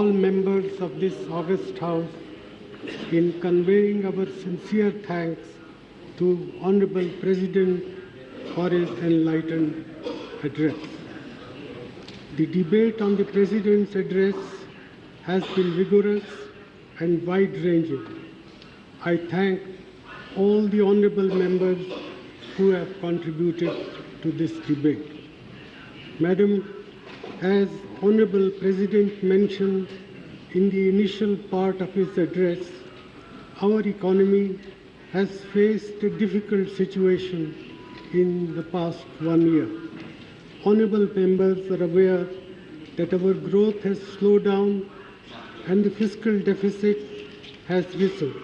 all members of this august House in conveying our sincere thanks to Honorable President for his enlightened address. The debate on the President's address has been vigorous and wide-ranging. I thank all the honorable members who have contributed to this debate. Madam, as Honorable President mentioned in the initial part of his address, our economy has faced a difficult situation in the past 1 year. Honorable members are aware that our growth has slowed down and the fiscal deficit has risen.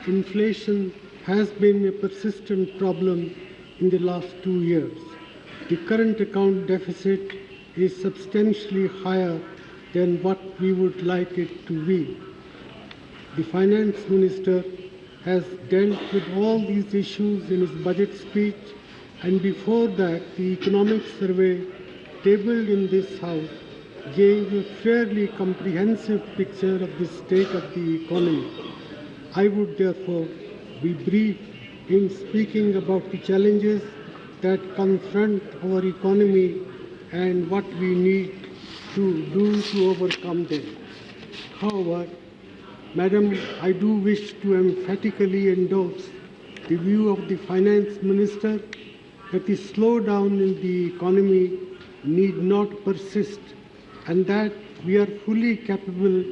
Inflation has been a persistent problem in the last 2 years. The current account deficit is substantially higher than what we would like it to be. The Finance Minister has dealt with all these issues in his budget speech, and before that, the economic survey tabled in this House gave a fairly comprehensive picture of the state of the economy. I would therefore be brief in speaking about the challenges that confront our economy and what we need to do to overcome them. However, Madam, I do wish to emphatically endorse the view of the Finance Minister that the slowdown in the economy need not persist and that we are fully capable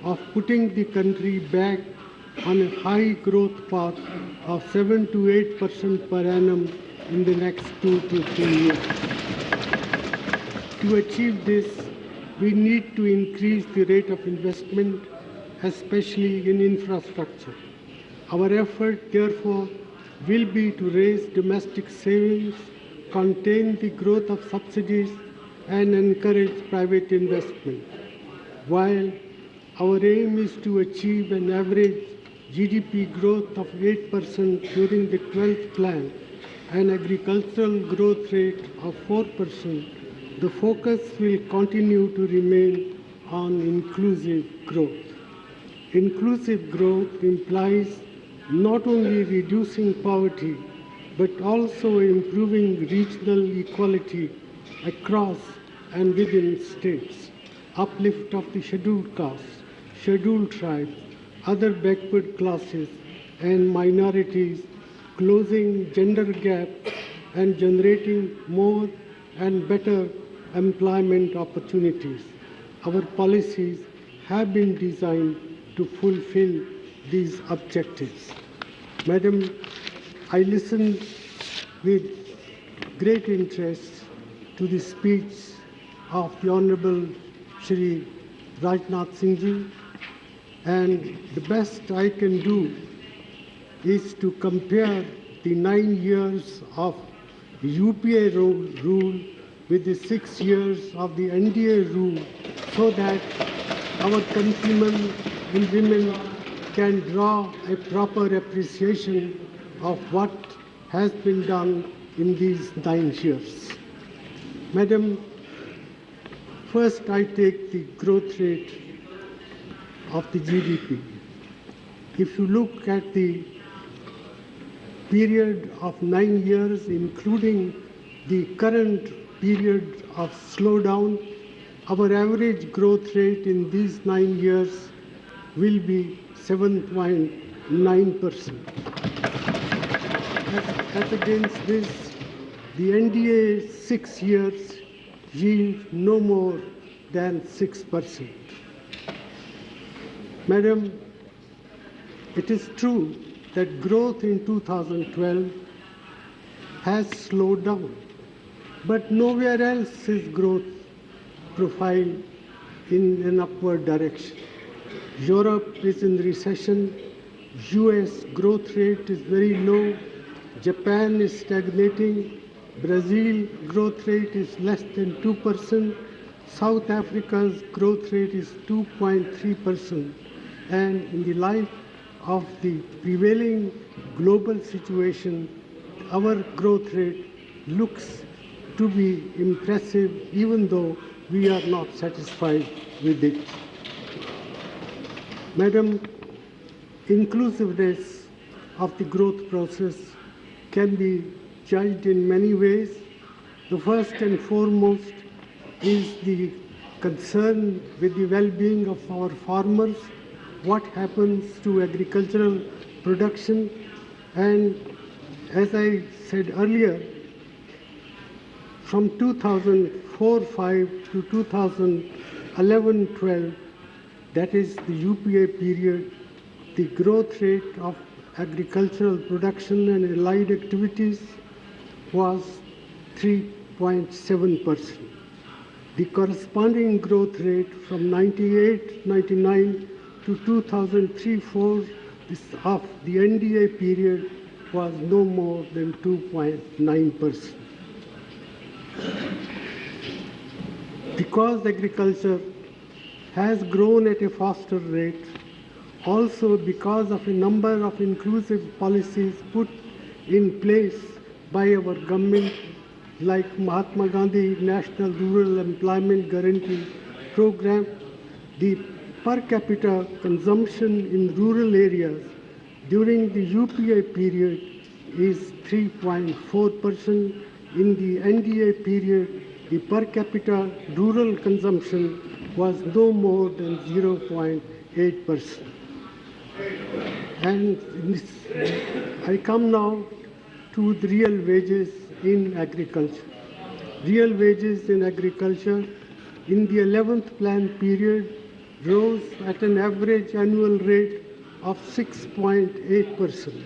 of putting the country back on a high growth path of 7 to 8% per annum in the next 2 to 3 years. To achieve this, we need to increase the rate of investment, especially in infrastructure. Our effort, therefore, will be to raise domestic savings, contain the growth of subsidies, and encourage private investment. While our aim is to achieve an average GDP growth of 8% during the 12th plan and agricultural growth rate of 4%, the focus will continue to remain on inclusive growth. Inclusive growth implies not only reducing poverty, but also improving regional equality across and within states, uplift of the scheduled castes, scheduled tribes, other backward classes and minorities, closing gender gap and generating more and better employment opportunities. Our policies have been designed to fulfill these objectives. Madam, I listened with great interest to the speech of the Honorable Shri Rajnath Singh Ji, and the best I can do is to compare the 9 years of UPA rule with the 6 years of the NDA rule so that our countrymen and women can draw a proper appreciation of what has been done in these 9 years. Madam, first I take the growth rate of the GDP. If you look at the period of 9 years, including the current period of slowdown, our average growth rate in these 9 years will be 7.9%. As against this, the NDA 6 years yield no more than 6%. Madam, it is true that growth in 2012 has slowed down, but nowhere else is growth profile in an upward direction. Europe is in recession, US growth rate is very low, Japan is stagnating, Brazil growth rate is less than 2%, South Africa's growth rate is 2.3%, and in the light of the prevailing global situation, our growth rate looks to be impressive, even though we are not satisfied with it. Madam, inclusiveness of the growth process can be judged in many ways. The first and foremost is the concern with the well-being of our farmers, what happens to agricultural production, and as I said earlier, from 2004-05 to 2011-12, that is the UPA period, the growth rate of agricultural production and allied activities was 3.7%. The corresponding growth rate from 98-99 to 2003-04 of the NDA period was no more than 2.9%. Because agriculture has grown at a faster rate, also because of a number of inclusive policies put in place by our government, like Mahatma Gandhi National Rural Employment Guarantee Program, the per capita consumption in rural areas during the UPA period is 3.4%. In the NDA period, the per capita rural consumption was no more than 0.8%. And I come now to the real wages in agriculture. Real wages in agriculture in the 11th plan period rose at an average annual rate of 6.8%.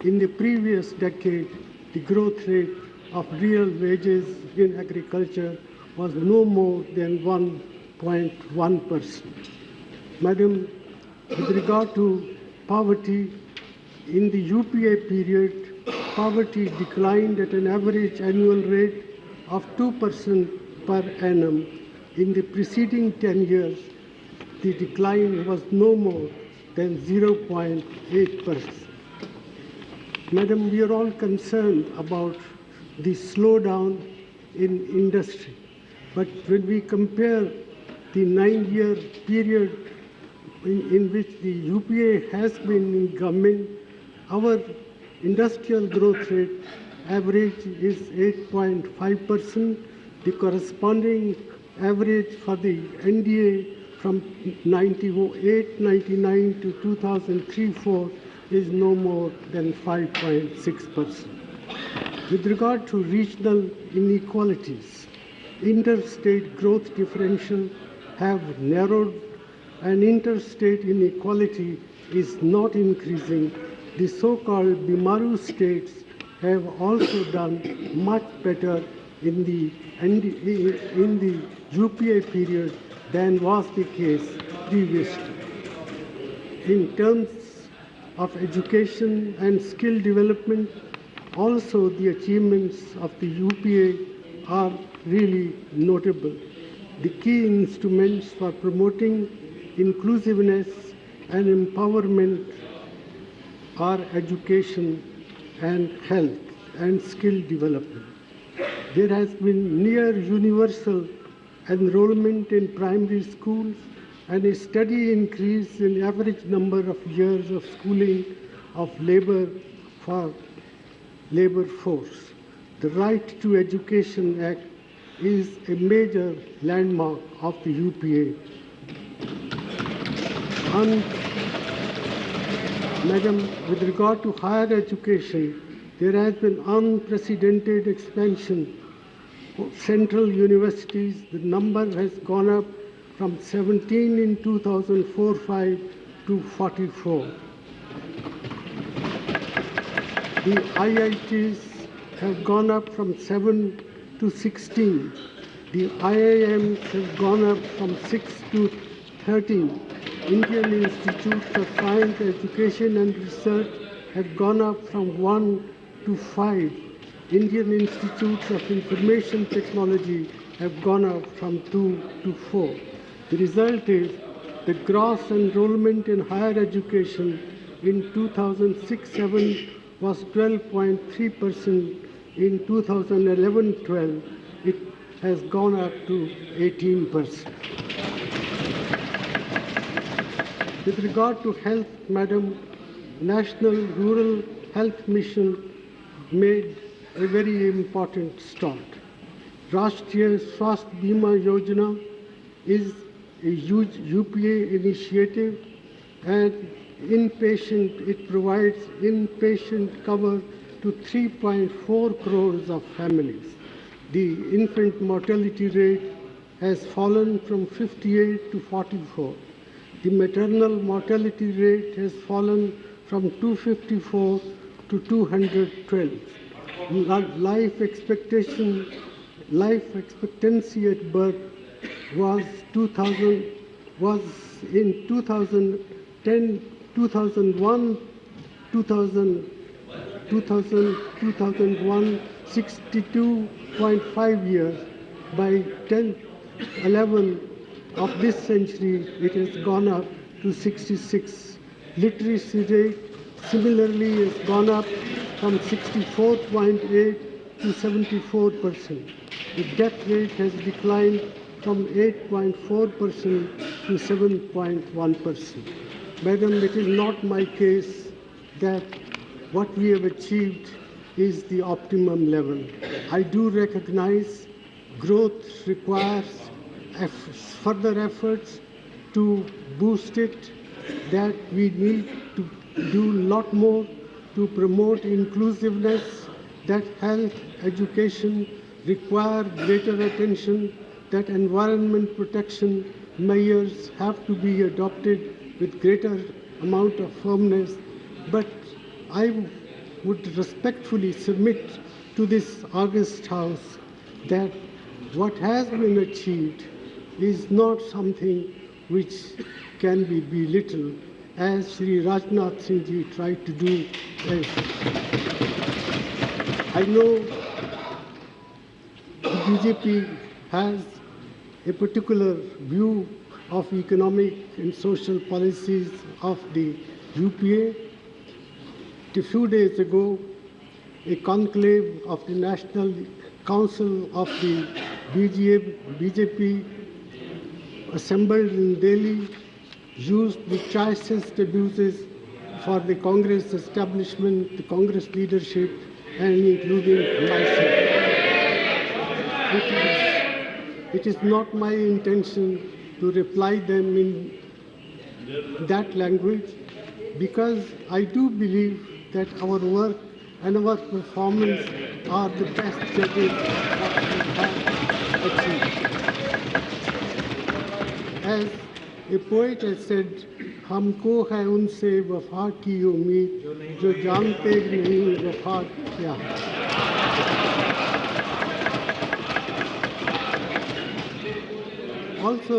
In the previous decade, the growth rate of real wages in agriculture was no more than 1.1%. Madam, with regard to poverty, in the UPA period, poverty declined at an average annual rate of 2% per annum. In the preceding 10 years, the decline was no more than 0.8%. Madam, we are all concerned about the slowdown in industry. But when we compare the 9-year period in which the UPA has been in government, our industrial growth rate average is 8.5%. The corresponding average for the NDA from 98-99 to 2003-04 is no more than 5.6%. With regard to regional inequalities, interstate growth differential have narrowed and interstate inequality is not increasing. The so-called Bimaru states have also done much better in the UPA period than was the case previously. In terms of education and skill development, also the achievements of the UPA are really notable. The key instruments for promoting inclusiveness and empowerment are education and health and skill development. There has been near universal enrollment in primary schools and a steady increase in average number of years of schooling of labor for labor force. The Right to Education Act is a major landmark of the UPA. Madam, with regard to higher education, there has been unprecedented expansion of central universities. The number has gone up from 17 in 2004-05 to 44. The IITs have gone up from 7 to 16. The IIMs have gone up from 6 to 13. Indian Institutes of Science, Education and Research have gone up from 1 to 5. Indian Institutes of Information Technology have gone up from 2 to 4. The result is the gross enrollment in higher education in 2006-07 was 12.3%. In 2011-12, it has gone up to 18%. With regard to health, Madam, National Rural Health Mission made a very important start. Rashtriya Swasthya Bima Yojana is a huge UPA initiative, and it provides inpatient cover to 3.4 crores of families. The infant mortality rate has fallen from 58 to 44. The maternal mortality rate has fallen from 254 to 212. Life expectancy at birth was in 2010, 2001, 62.5 years. By 11 of this century, it has gone up to 66. Literacy rate similarly has gone up from 64.8 to 74%. The death rate has declined from 8.4% to 7.1%. Madam, it is not my case that what we have achieved is the optimum level. I do recognize growth requires further efforts to boost it, that we need to do a lot more to promote inclusiveness, that health, education require greater attention, that environment protection measures have to be adopted with greater amount of firmness. But I would respectfully submit to this august House that what has been achieved is not something which can be belittled, as Sri Rajnath Singh ji tried to do. I know the BJP has a particular view of economic and social policies of the UPA. A few days ago, a conclave of the National Council of the BJP assembled in Delhi used the choicest abuses for the Congress establishment, the Congress leadership, and including myself. It is not my intention to reply them in that language, because I do believe that our work and our performance are the best judges what we have achieved. As a poet has said, हमको है उनसे वफा की उम्मीद जो जानते नहीं वफा क्या है. Also,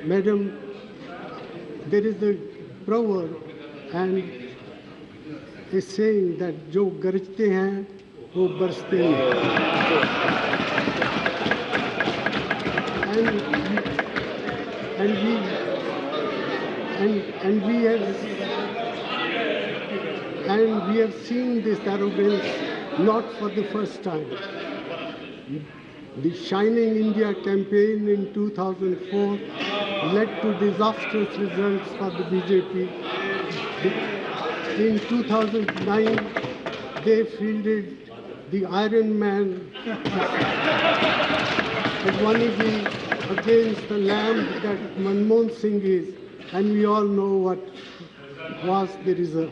Madam, there is a proverb and a saying that जो गरजते हैं वो बरसते नहीं. And we have seen this arrogance not for the first time. The Shining India campaign in 2004 led to disastrous results for the BJP. In 2009, they fielded the Iron Man Advaniji against the lamb that ManMohan Singh is, and we all know what was the result.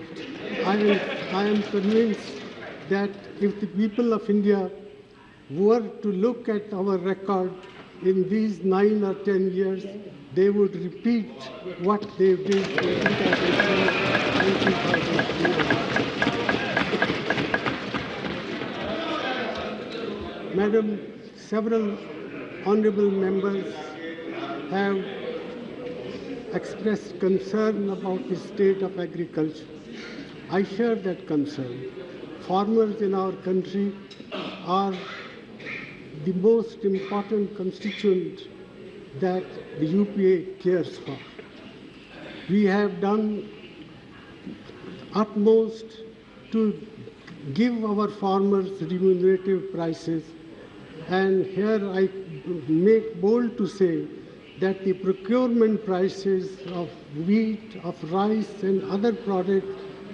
I am convinced that if the people of India were to look at our record in these 9 or 10 years, they would repeat what they did in 2007 and 2004. Madam, several honorable members have expressed concern about the state of agriculture. I share that concern. Farmers in our country are the most important constituent that the UPA cares for. We have done utmost to give our farmers remunerative prices, And here I make bold to say that the procurement prices of wheat, of rice and other products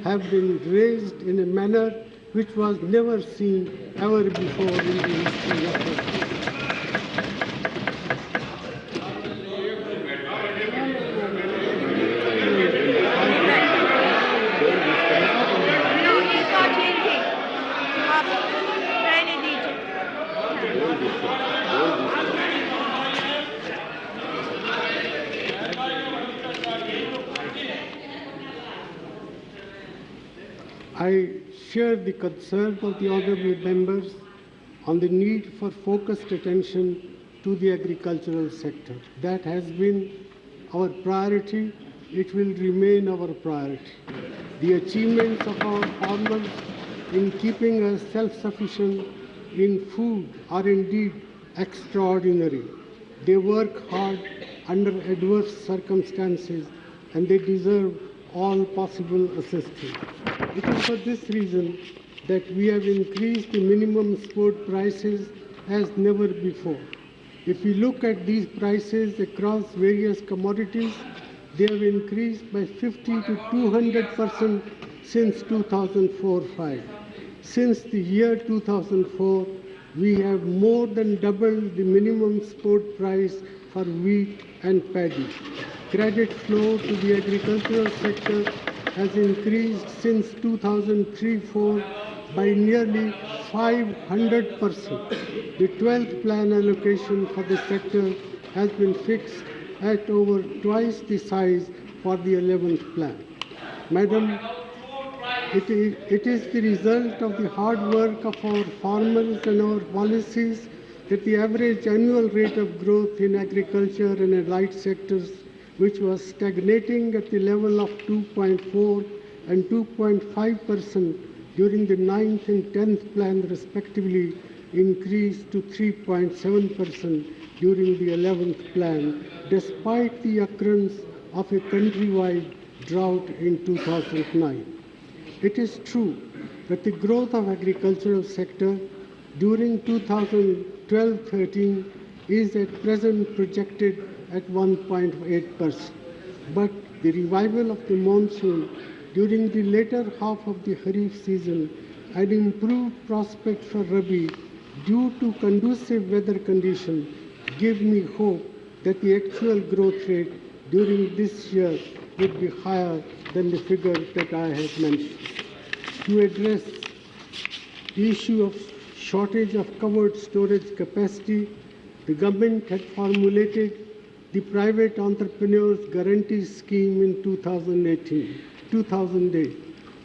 have been raised in a manner which was never seen ever before in the history of the country. I share the concern of the honourable members on the need for focused attention to the agricultural sector. That has been our priority. It will remain our priority. The achievements of our farmers in keeping us self-sufficient in food are indeed extraordinary. They work hard under adverse circumstances and they deserve all possible assistance. It is for this reason that we have increased the minimum support prices as never before. If we look at these prices across various commodities, they have increased by 50 to 200% since 2004-05. Since the year 2004, we have more than doubled the minimum support price for wheat and paddy. Credit flow to the agricultural sector has increased since 2003-04 by nearly 500%. The 12th plan allocation for the sector has been fixed at over twice the size for the 11th plan. Madam, it is the result of the hard work of our farmers and our policies that the average annual rate of growth in agriculture and allied sectors, which was stagnating at the level of 2.4 and 2.5% during the 9th and 10th plan respectively, increased to 3.7% during the 11th plan, despite the occurrence of a countrywide drought in 2009. It is true that the growth of agricultural sector during 2012-13 is at present projected at 1.8%. But the revival of the monsoon during the later half of the Kharif season and improved prospects for Rabi due to conducive weather conditions give me hope that the actual growth rate during this year would be higher than the figure that I have mentioned. To address the issue of shortage of covered storage capacity, the government had formulated the Private Entrepreneurs Guarantee Scheme in 2008.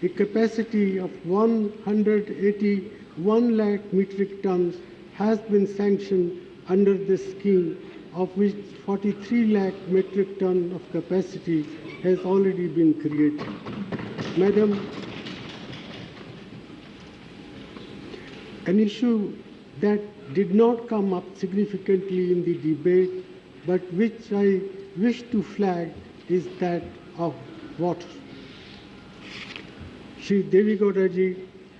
A capacity of 181 lakh metric tons has been sanctioned under this scheme, of which 43 lakh metric tons of capacity has already been created. Madam, an issue that did not come up significantly in the debate, but which I wish to flag, is that of water. Shri Devegowdaji,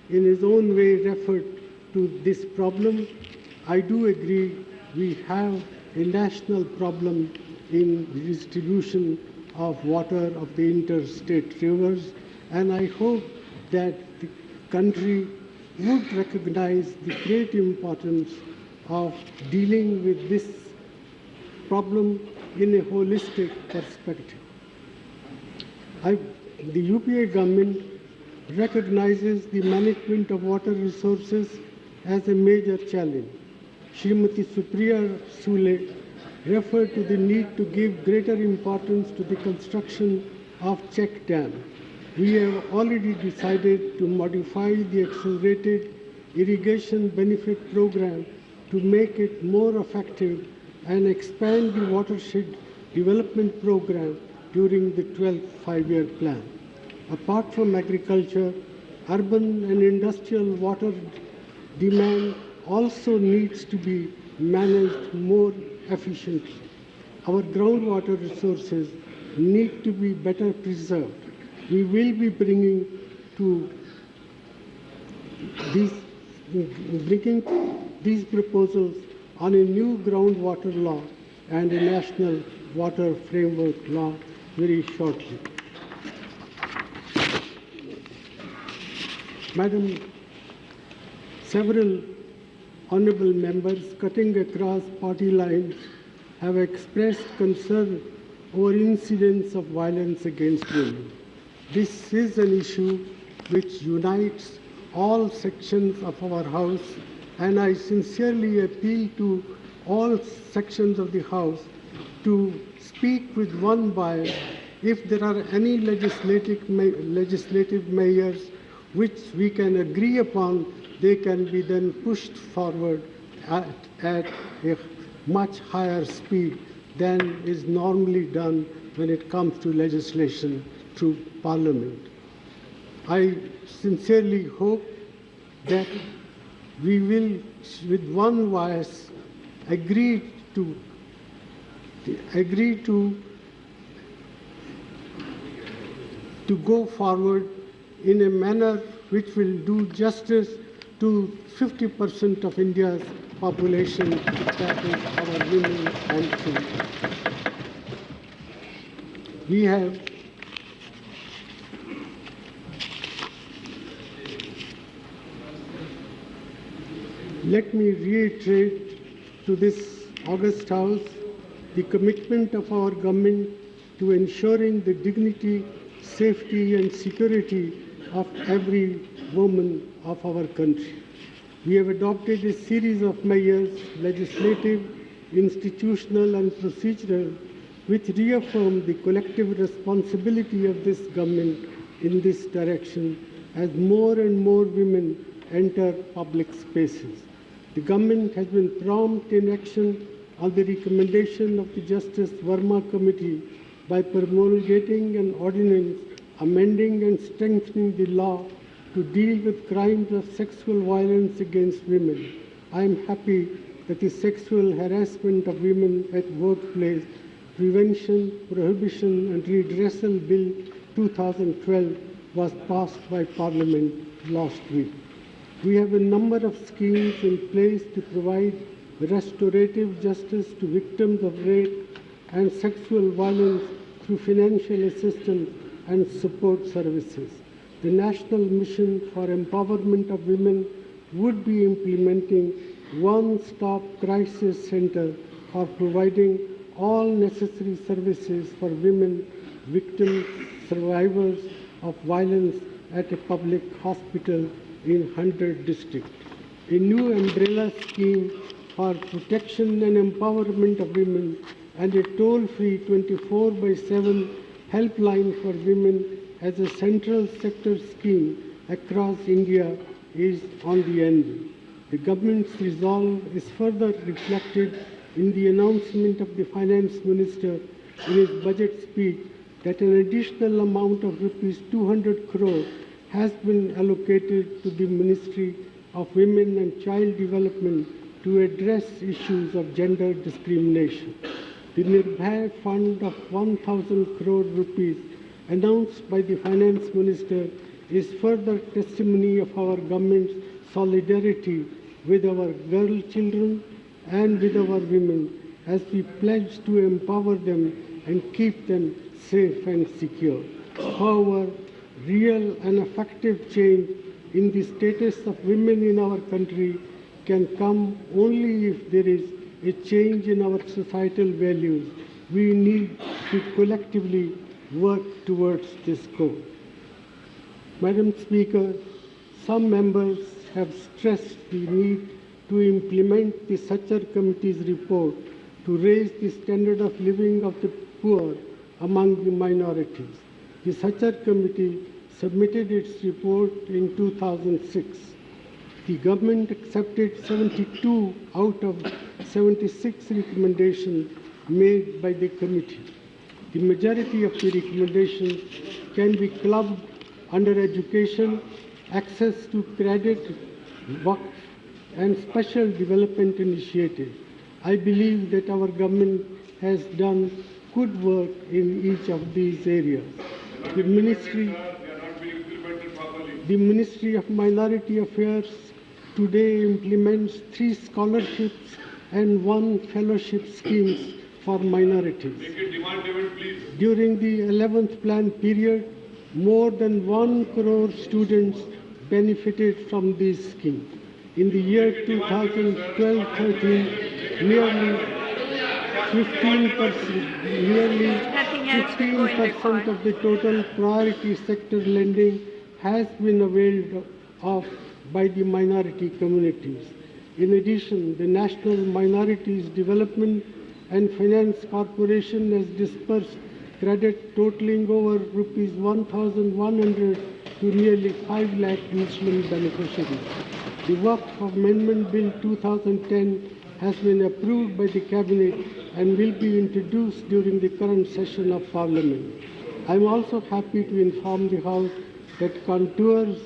in his own way, referred to this problem. I do agree we have a national problem in the distribution of water of the interstate rivers, and I hope that the country would recognize the great importance of dealing with this problem in a holistic perspective. The UPA government recognizes the management of water resources as a major challenge. Srimati Supriya Sule referred to the need to give greater importance to the construction of check dams. We have already decided to modify the accelerated irrigation benefit program to make it more effective and expand the watershed development program during the 12th five-year plan. Apart from agriculture, urban and industrial water demand also needs to be managed more efficiently. Our groundwater resources need to be better preserved. We will be bringing to this bringing these proposals on a new groundwater law and a national water framework law very shortly. Madam, several honorable members cutting across party lines have expressed concern over incidents of violence against women. This is an issue which unites all sections of our House, and I sincerely appeal to all sections of the House to speak with one voice if there are any legislative measures which we can agree upon. They can be then pushed forward at a much higher speed than is normally done when it comes to legislation through Parliament. I sincerely hope that we will, with one voice, agree to go forward in a manner which will do justice to 50% of India's population, that is our women and children. We have let me reiterate to this august House the commitment of our government to ensuring the dignity, safety and security of every woman of our country. We have adopted a series of measures, legislative, institutional and procedural, which reaffirm the collective responsibility of this government in this direction as more and more women enter public spaces. The government has been prompt in action on the recommendation of the Justice Verma Committee by promulgating an ordinance amending and strengthening the law to deal with crimes of sexual violence against women. I am happy that the Sexual Harassment of Women at Workplace Prevention, Prohibition and Redressal Bill 2012 was passed by Parliament last week. We have a number of schemes in place to provide restorative justice to victims of rape and sexual violence through financial assistance and support services. The National Mission for Empowerment of Women would be implementing one-stop crisis center for providing all necessary services for women, victims, survivors of violence at a public hospital in 100 districts. A new umbrella scheme for protection and empowerment of women and a toll-free 24/7 helpline for women as a central sector scheme across India is on the anvil. The government's resolve is further reflected in the announcement of the Finance Minister in his budget speech that an additional amount of rupees 200 crore has been allocated to the Ministry of Women and Child Development to address issues of gender discrimination. The Nirbhay Fund of 1,000 crore rupees announced by the Finance Minister is further testimony of our government's solidarity with our girl children and with our women as we pledge to empower them and keep them safe and secure. However, real and effective change in the status of women in our country can come only if there is a change in our societal values. We need to collectively work towards this goal. Madam Speaker, some members have stressed the need to implement the SANSAD Committee's report to raise the standard of living of the poor among the minorities. The SANSAD Committee submitted its report in 2006. The government accepted 72 out of 76 recommendations made by the committee. The majority of the recommendations can be clubbed under education, access to credit, work, and special development initiatives. I believe that our government has done good work in each of these areas. The Ministry of Minority Affairs today implements 3 scholarships and 1 fellowship schemes for minorities. Make it demand-driven, please. During the 11th plan period, more than 1 crore students benefited from this scheme. In the year 2012-13, nearly 15% of the total priority sector lending has been availed of by the minority communities. In addition, the National Minorities Development and Finance Corporation has disbursed credit totaling over rupees 1,100 to nearly 5 lakh Muslim beneficiaries. The Waqf Amendment Bill 2010 has been approved by the Cabinet and will be introduced during the current session of Parliament. I am also happy to inform the House that contours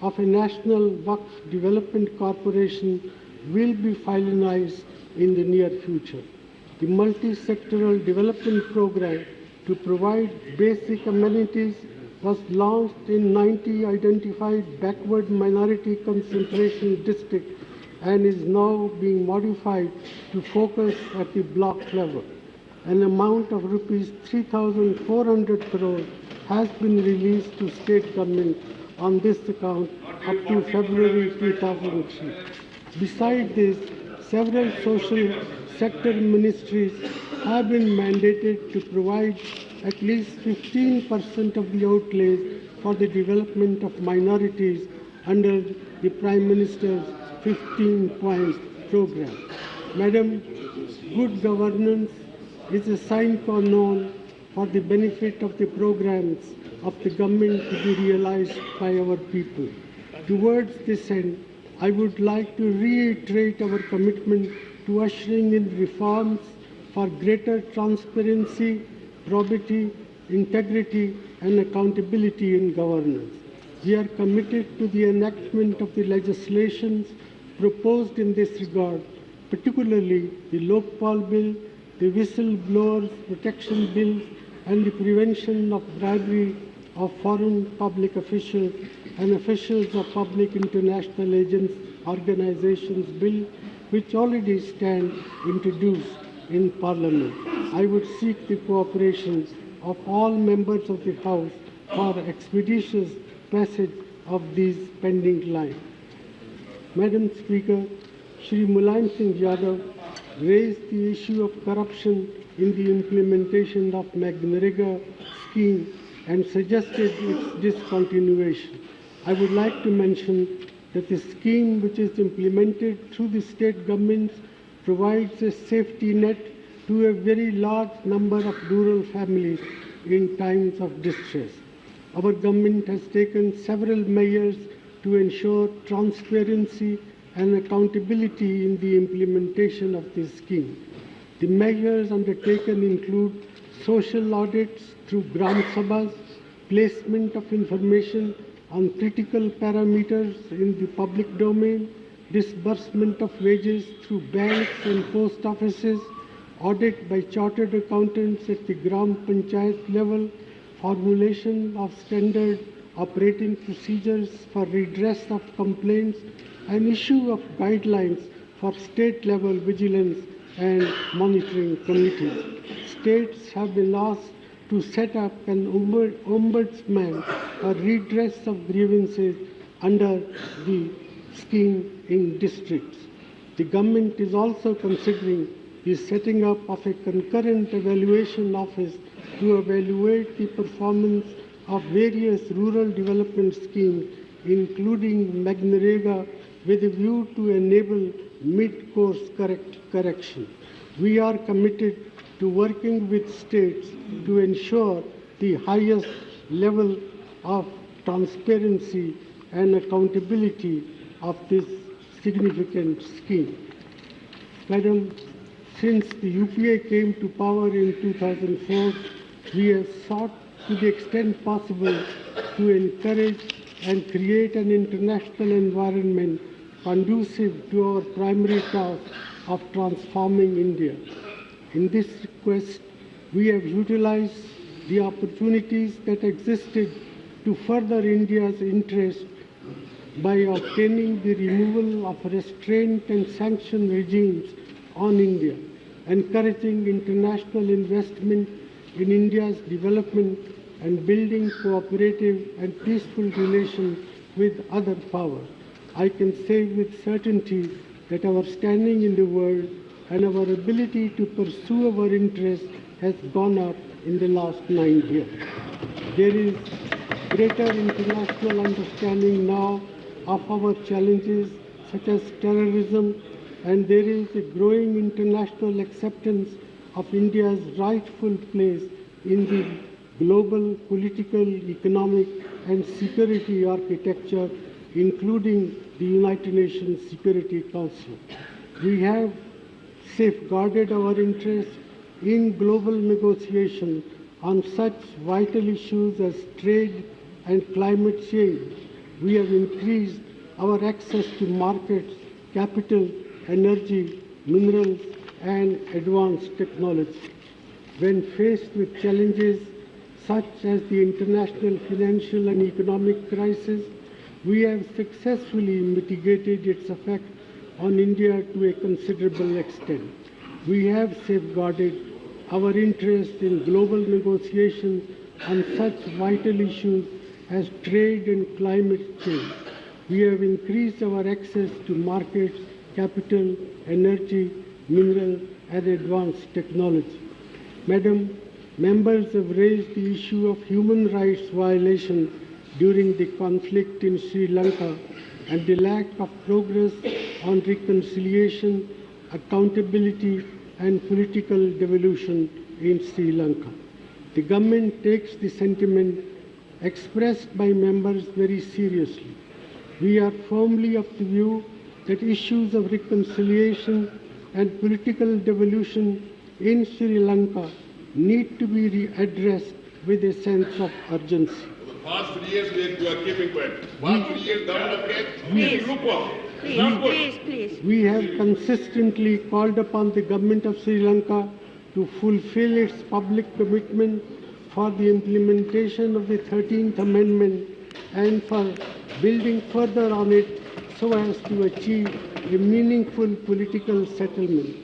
of a National Waqf Development Corporation will be finalized in the near future. The multi-sectoral development program to provide basic amenities was launched in 90 identified backward minority concentration districts and is now being modified to focus at the block level. An amount of rupees 3,400 crores has been released to state government on this account up to February 2003. Besides this, several social sector ministries have been mandated to provide at least 15% of the outlays for the development of minorities under the Prime Minister's 15-point program. Madam, good governance is a sine qua non for the benefit of the programs of the government to be realized by our people. Towards this end, I would like to reiterate our commitment to ushering in reforms for greater transparency, probity, integrity, and accountability in governance. We are committed to the enactment of the legislations proposed in this regard, particularly the Lokpal Bill, the Whistleblowers Protection Bill, and the Prevention of Bribery of Foreign Public Officials and Officials of Public International Agents Organizations Bill, which already stand introduced in Parliament. I would seek the cooperation of all members of the House for expeditious passage of these pending lines. Madam Speaker, Shri Mulayam Singh Yadav raised the issue of corruption in the implementation of MNREGA scheme and suggested its discontinuation. I would like to mention that the scheme, which is implemented through the state governments, provides a safety net to a very large number of rural families in times of distress. Our government has taken several measures to ensure transparency and accountability in the implementation of this scheme. The measures undertaken include social audits through Gram Sabhas, placement of information on critical parameters in the public domain, disbursement of wages through banks and post offices, audit by chartered accountants at the Gram Panchayat level, formulation of standard operating procedures for redress of complaints, and issue of guidelines for state-level vigilance and monitoring committees. States have been asked to set up an ombudsman for redress of grievances under the scheme in districts. The government is also considering the setting up of a concurrent evaluation office to evaluate the performance of various rural development schemes, including MNREGA, with a view to enable mid-course correction. We are committed to working with states to ensure the highest level of transparency and accountability of this significant scheme. Madam, since the UPA came to power in 2004, we have sought to the extent possible to encourage and create an international environment conducive to our primary task of transforming India. In this quest, we have utilized the opportunities that existed to further India's interest by obtaining the removal of restraint and sanction regimes on India, encouraging international investment in India's development and building cooperative and peaceful relations with other powers. I can say with certainty that our standing in the world and our ability to pursue our interests has gone up in the last 9 years. There is greater international understanding now of our challenges such as terrorism, and there is a growing international acceptance of India's rightful place in the global political, economic, and security architecture, including the United Nations Security Council. We have safeguarded our interests in global negotiations on such vital issues as trade and climate change. We have increased our access to markets, capital, energy, minerals, and advanced technology. When faced with challenges such as the international financial and economic crisis, we have successfully mitigated its effect on India to a considerable extent. We have safeguarded our interest in global negotiations on such vital issues as trade and climate change. We have increased our access to markets, capital, energy, mineral, and advanced technology. Madam, members have raised the issue of human rights violations during the conflict in Sri Lanka and the lack of progress on reconciliation, accountability, and political devolution in Sri Lanka. The government takes the sentiment expressed by members very seriously. We are firmly of the view that issues of reconciliation and political devolution in Sri Lanka need to be addressed with a sense of urgency. For the past 3 years, you are keeping quiet. Past 3 years, please. We have consistently called upon the government of Sri Lanka to fulfill its public commitment for the implementation of the 13th Amendment and for building further on it so as to achieve a meaningful political settlement.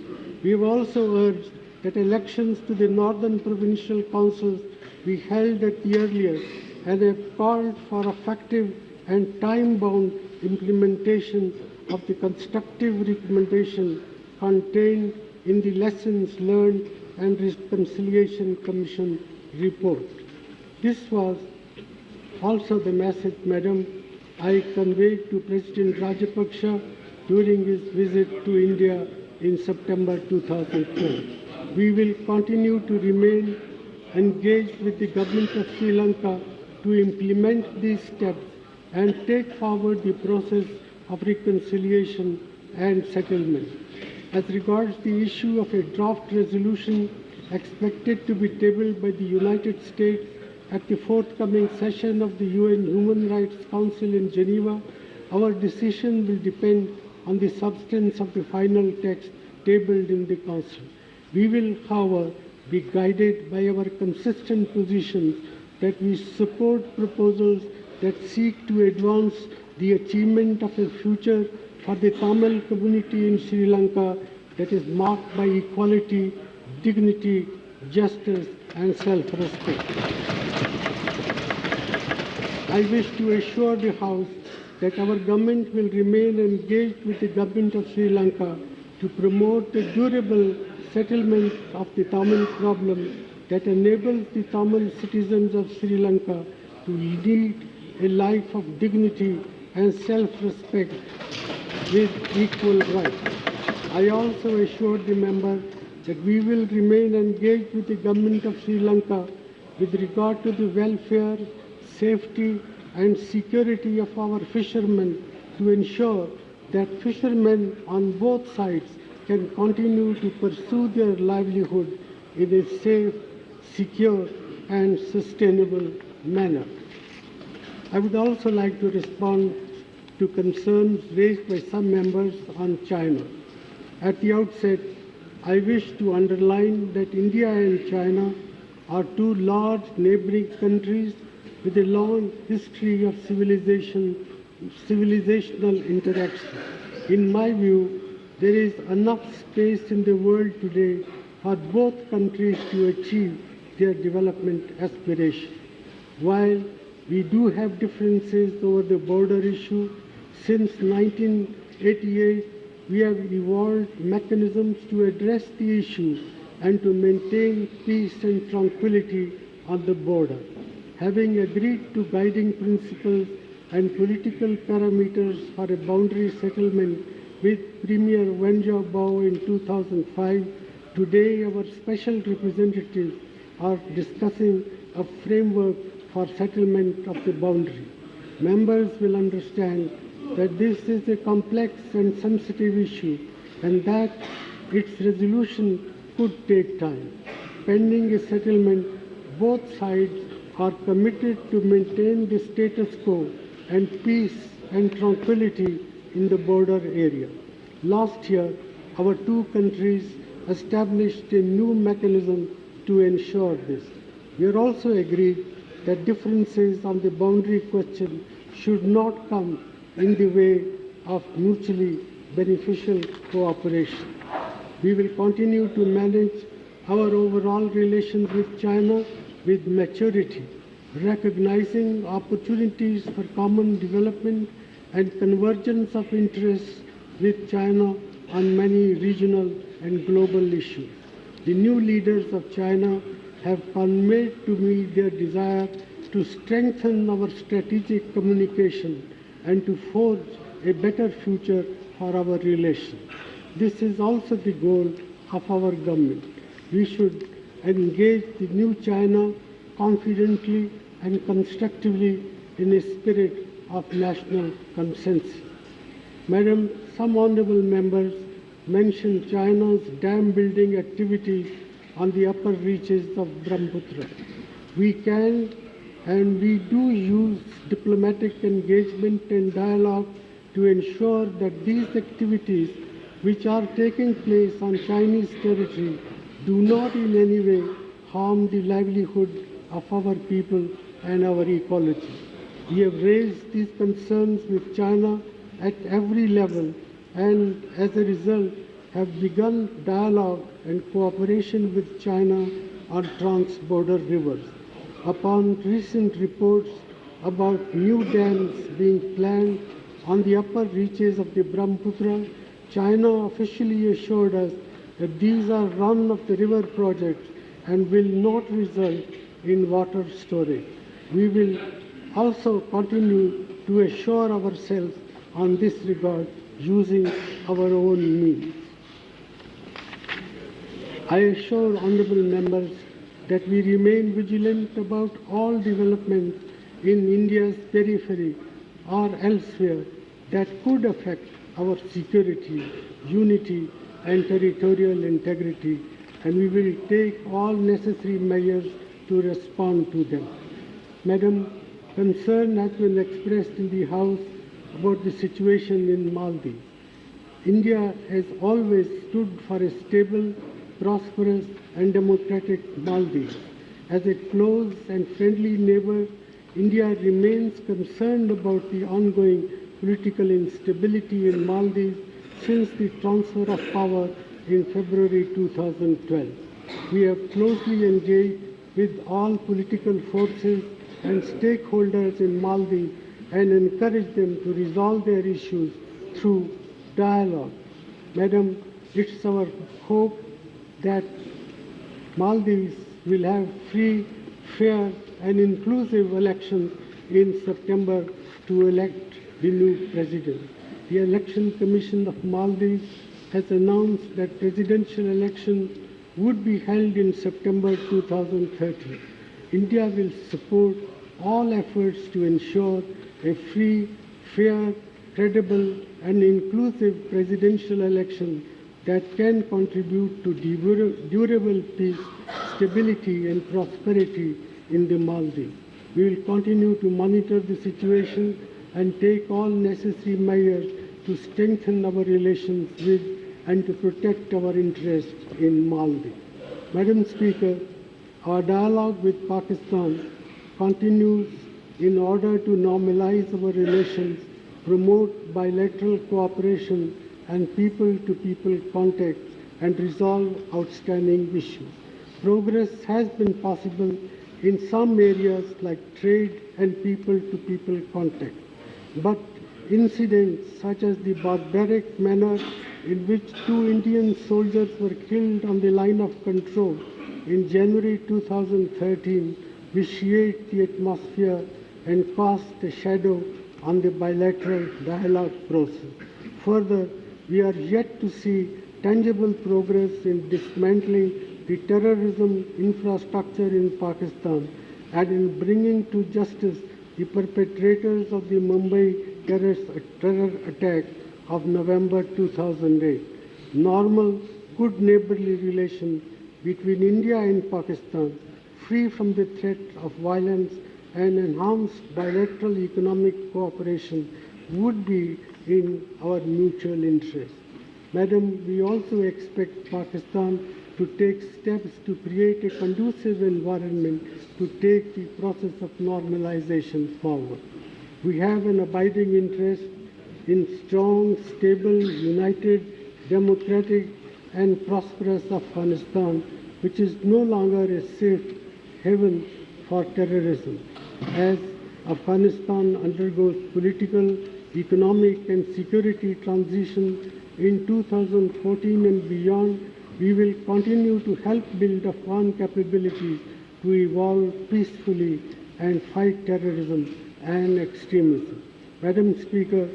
We have also urged that elections to the Northern Provincial Councils be held at the earliest and have called for effective and time-bound implementation of the constructive recommendation contained in the Lessons Learned and Reconciliation Commission report. This was also the message, Madam, I conveyed to President Rajapaksa during his visit to India in September 2004. We will continue to remain engaged with the government of Sri Lanka to implement these steps and take forward the process of reconciliation and settlement. As regards the issue of a draft resolution expected to be tabled by the United States at the forthcoming session of the UN Human Rights Council in Geneva, our decision will depend on the substance of the final text tabled in the Council. We will, however, be guided by our consistent positions that we support proposals that seek to advance the achievement of a future for the Tamil community in Sri Lanka that is marked by equality, dignity, justice, and self-respect. I wish to assure the House that our government will remain engaged with the government of Sri Lanka to promote a durable settlement of the Tamil problem that enables the Tamil citizens of Sri Lanka to lead a life of dignity and self-respect with equal rights. I also assured the member that we will remain engaged with the government of Sri Lanka with regard to the welfare, safety, and security of our fishermen to ensure that fishermen on both sides can continue to pursue their livelihood in a safe, secure, and sustainable manner. I would also like to respond to concerns raised by some members on China. At the outset, I wish to underline that India and China are two large neighboring countries with a long history of civilization civilizational interaction. In my view, there is enough space in the world today for both countries to achieve their development aspirations. While we do have differences over the border issue, since 1988, we have evolved mechanisms to address the issue and to maintain peace and tranquility on the border. Having agreed to guiding principles and political parameters for a boundary settlement with Premier Wen Jiabao in 2005, today our special representatives are discussing a framework for settlement of the boundary. Members will understand that this is a complex and sensitive issue and that its resolution could take time. Pending a settlement, both sides are committed to maintain the status quo and peace and tranquility in the border area. Last year, our two countries established a new mechanism to ensure this. We are also agreed that differences on the boundary question should not come in the way of mutually beneficial cooperation. We will continue to manage our overall relations with China with maturity, recognizing opportunities for common development and convergence of interests with China on many regional and global issues. The new leaders of China have conveyed to me their desire to strengthen our strategic communication and to forge a better future for our relations. This is also the goal of our government. We should engage the new China confidently and constructively in a spirit of national consensus. Madam, some honorable members mentioned China's dam building activities on the upper reaches of Brahmaputra. We can and we do use diplomatic engagement and dialogue to ensure that these activities which are taking place on Chinese territory do not in any way harm the livelihood of our people and our ecology. We have raised these concerns with China at every level and as a result have begun dialogue and cooperation with China on trans-border rivers. Upon recent reports about new dams being planned on the upper reaches of the Brahmaputra, China officially assured us that these are run-of-the-river projects and will not result in water storage. We will also continue to assure ourselves on this regard using our own means. I assure honourable members that we remain vigilant about all developments in India's periphery or elsewhere that could affect our security, unity and territorial integrity, and we will take all necessary measures to respond to them. Madam, concern has been expressed in the House about the situation in Maldives. India has always stood for a stable, prosperous and democratic Maldives. As a close and friendly neighbor, India remains concerned about the ongoing political instability in Maldives since the transfer of power in February 2012. We have closely engaged with all political forces and stakeholders in Maldives and encourage them to resolve their issues through dialogue. Madam, it's our hope that Maldives will have free, fair and inclusive elections in September to elect the new president. The Election Commission of Maldives has announced that presidential elections would be held in September 2030. India will support all efforts to ensure a free, fair, credible and inclusive presidential election that can contribute to durable peace, stability and prosperity in the Maldives. We will continue to monitor the situation and take all necessary measures to strengthen our relations with and to protect our interests in Maldives. Madam Speaker, our dialogue with Pakistan continues in order to normalize our relations promote bilateral cooperation and people-to-people contact, and resolve outstanding issues. Progress has been possible in some areas like trade and people-to-people contact, but incidents such as the barbaric manner in which 2 Indian soldiers were killed on the line of control in January 2013 vitiate the atmosphere and cast a shadow on the bilateral dialogue process. Further, we are yet to see tangible progress in dismantling the terrorism infrastructure in Pakistan and in bringing to justice the perpetrators of the Mumbai terror attack of November 2008. Normal, good neighborly relations between India and Pakistan, free from the threat of violence and enhanced bilateral economic cooperation would be in our mutual interest. Madam, we also expect Pakistan to take steps to create a conducive environment to take the process of normalization forward. We have an abiding interest in strong, stable, united, democratic, and prosperous Afghanistan, which is no longer a safe haven for terrorism. As Afghanistan undergoes political, economic, and security transition in 2014 and beyond, we will continue to help build Afghan capabilities to evolve peacefully and fight terrorism and extremism. Madam Speaker,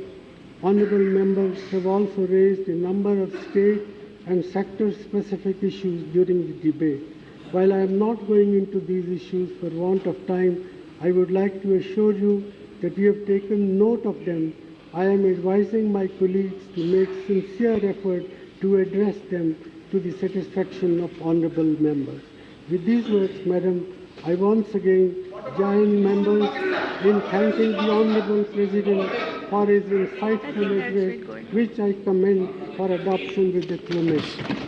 honourable members have also raised a number of state and sector-specific issues during the debate. While I am not going into these issues for want of time, I would like to assure you that we have taken note of them. I am advising my colleagues to make sincere effort to address them to the satisfaction of honourable members. With these words, Madam, I once again join members in thanking the Honourable President for his insightful address, which I commend for adoption with acclamation.